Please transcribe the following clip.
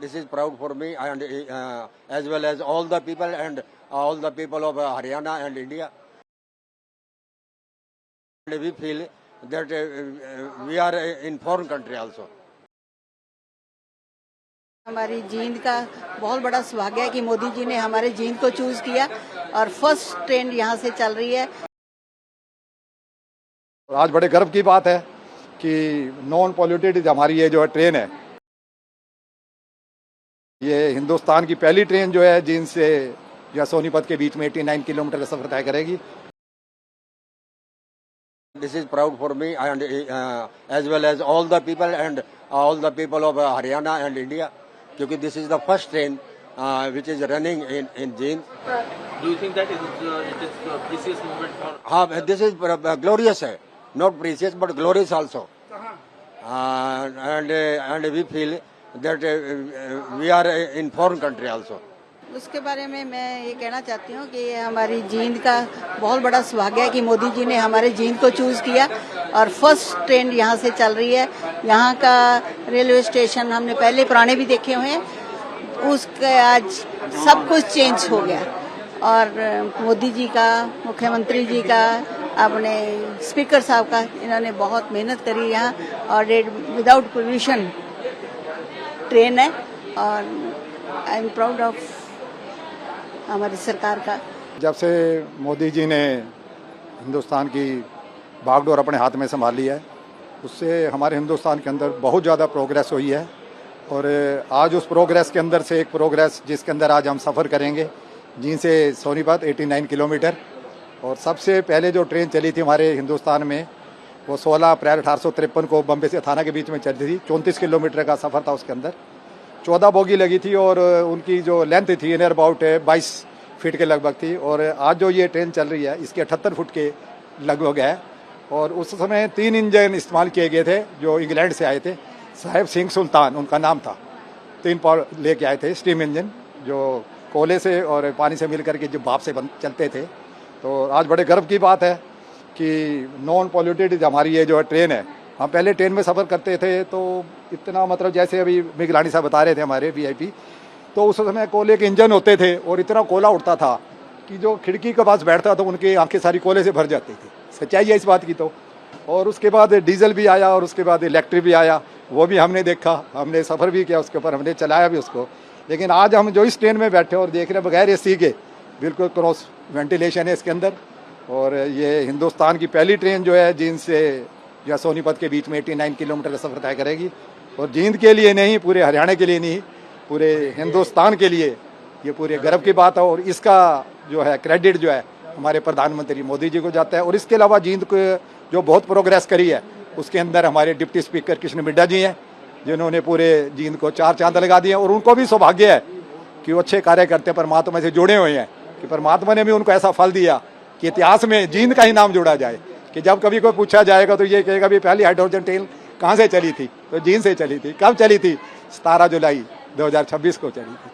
This is proud for me and as well as all the people and all the people of Haryana and India. And we feel that we are in foreign country also. हमारी जींद का बहुत बड़ा सौभाग्य है कि मोदी जी ने हमारे जींद को चूज किया और फर्स्ट ट्रेन यहाँ से चल रही है। आज बड़े गर्व की बात है कि नॉन पॉल्यूटेड हमारी ये जो है ट्रेन है, ये हिंदुस्तान की पहली ट्रेन जो है जींद से या सोनीपत के बीच में 89 किलोमीटर का सफर तय करेगी। This is proud for me and as well as all the people and all the people of Haryana and India, क्योंकि this is the first train which is running in Jind. Do you think that it is a precious moment for? हाँ, this is glorious है, not precious but glorious also. And we feel that we are in foreign country also. उसके बारे में मैं ये कहना चाहती हूँ कि ये हमारी जींद का बहुत बड़ा सौभाग्य है कि मोदी जी ने हमारे जींद को चूज किया और फर्स्ट ट्रेन यहाँ से चल रही है। यहाँ का रेलवे स्टेशन हमने पहले पुराने भी देखे हुए हैं, उसके आज सब कुछ चेंज हो गया और मोदी जी का, मुख्यमंत्री जी का, अपने स्पीकर साहब का, इन्होंने बहुत मेहनत करी यहाँ और विदाउट पोल्यूशन ट्रेन है और आई एम प्राउड ऑफ हमारी सरकार का। जब से मोदी जी ने हिंदुस्तान की बागडोर अपने हाथ में संभाल लिया है, उससे हमारे हिंदुस्तान के अंदर बहुत ज़्यादा प्रोग्रेस हुई है और आज उस प्रोग्रेस के अंदर से एक प्रोग्रेस जिसके अंदर आज हम सफ़र करेंगे जींद से सोनीपत 89 किलोमीटर। और सबसे पहले जो ट्रेन चली थी हमारे हिंदुस्तान में वो 16 अप्रैल 1853 को बम्बे से थाना के बीच में चलती थी। 34 किलोमीटर का सफ़र था, उसके अंदर 14 बोगी लगी थी और उनकी जो लेंथ थी नियर अबाउट 22 फीट के लगभग थी। और आज जो ये ट्रेन चल रही है इसके 78 फुट के लगभग है। और उस समय 3 इंजन इस्तेमाल किए गए थे जो इंग्लैंड से आए थे, साहिब सिंह सुल्तान उनका नाम था। 3 पावर लेके आए थे स्टीम इंजन जो कोयले से और पानी से मिल करके जो भाप से चलते थे। तो आज बड़े गर्व की बात है कि नॉन पॉल्यूटेड हमारी ये जो है ट्रेन है। हम पहले ट्रेन में सफ़र करते थे तो इतना मतलब जैसे अभी मिगलानी साहब बता रहे थे हमारे वीआईपी, तो उस समय कोयले के इंजन होते थे और इतना कोयला उठता था कि जो खिड़की के पास बैठता था उनकी आंखें सारी कोयले से भर जाती थी। सच्चाई है इस बात की। तो और उसके बाद डीजल भी आया और उसके बाद इलेक्ट्रिक भी आया, वो भी हमने देखा, हमने सफ़र भी किया उसके ऊपर, हमने चलाया भी उसको। लेकिन आज हम जो इस ट्रेन में बैठे और देख रहे हैं बगैर एसी के, बिल्कुल क्रॉस वेंटिलेशन है इसके अंदर। और ये हिंदुस्तान की पहली ट्रेन जो है जींद से या सोनीपत के बीच में 89 किलोमीटर का सफ़र तय करेगी। और जींद के लिए नहीं, पूरे हरियाणा के लिए नहीं, पूरे हिंदुस्तान के लिए ये पूरे गर्व की बात है। और इसका जो है क्रेडिट जो है हमारे प्रधानमंत्री मोदी जी को जाता है। और इसके अलावा जींद को जो बहुत प्रोग्रेस करी है उसके अंदर हमारे डिप्टी स्पीकर कृष्ण मिड्डा जी हैं, जिन्होंने पूरे जींद को 4 चांद लगा दिए। और उनको भी सौभाग्य है कि वो अच्छे कार्य करते परमात्मा से जुड़े हुए हैं, कि परमात्मा ने भी उनको ऐसा फल दिया कि इतिहास में जींद का ही नाम जोड़ा जाए, कि जब कभी कोई पूछा जाएगा तो ये कहेगा भी पहली हाइड्रोजन ट्रेन कहाँ से चली थी, तो जींद से चली थी। कब चली थी? 17 जुलाई 2026 को चली थी।